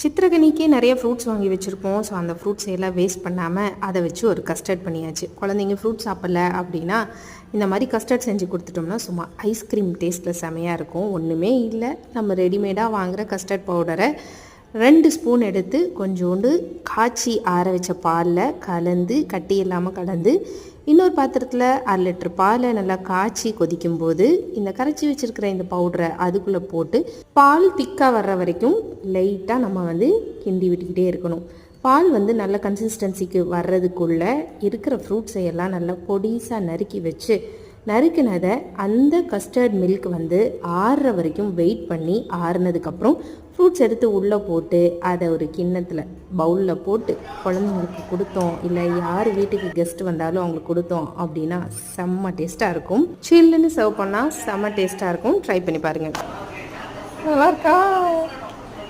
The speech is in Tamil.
சித்திரக்கனிக்கே நிறைய ஃப்ரூட்ஸ் வாங்கி வச்சுருப்போம். ஸோ அந்த ஃப்ரூட்ஸ் எல்லாம் வேஸ்ட் பண்ணாமல் அதை வச்சு ஒரு கஸ்டர்ட் பண்ணியாச்சு. குழந்தைங்க ஃப்ரூட் சாப்பிடல அப்படின்னா இந்த மாதிரி கஸ்டர்ட் செஞ்சு கொடுத்துட்டோம்னா சும்மா ஐஸ்கிரீம் டேஸ்ட்டில் செமையாக இருக்கும். ஒன்றுமே இல்லை, நம்ம ரெடிமேடாக வாங்குகிற கஸ்டர்ட் பவுடரை 2 ஸ்பூன் எடுத்து கொஞ்சோண்டு காய்ச்சி ஆற வச்ச பாலில் கலந்து, கட்டி இல்லாமல் கலந்து, இன்னொரு பாத்திரத்தில் 1/2 லிட்டர் பாலை நல்லா காய்ச்சி கொதிக்கும்போது இந்த கரைச்சி வச்சுருக்கிற இந்த பவுடரை அதுக்குள்ளே போட்டு பால் திக்காக வர்ற வரைக்கும் லைட்டாக நம்ம கிண்டி விட்டுக்கிட்டே இருக்கணும். பால் நல்ல கன்சிஸ்டன்சிக்கு வர்றதுக்குள்ளே இருக்கிற ஃப்ரூட்ஸை எல்லாம் நல்லா பொடிசாக நறுக்கி வச்சு, நறுக்கினதை அந்த கஸ்டர்ட் மில்க் ஆறுற வரைக்கும் வெயிட் பண்ணி, ஆறுனதுக்கப்புறம் ஃப்ரூட்ஸ் எடுத்து உள்ளே போட்டு அதை ஒரு கிண்ணத்தில் பவுலில் போட்டு குழந்தைங்களுக்கு கொடுத்தோம், இல்லை யார் வீட்டுக்கு கெஸ்ட் வந்தாலும் அவங்களுக்கு கொடுத்தோம் அப்படின்னா செம்ம டேஸ்ட்டாக இருக்கும். சில்லுன்னு சர்வ் பண்ணால் செம்ம டேஸ்ட்டாக இருக்கும். ட்ரை பண்ணி பாருங்கள். நல்லா இருக்கா?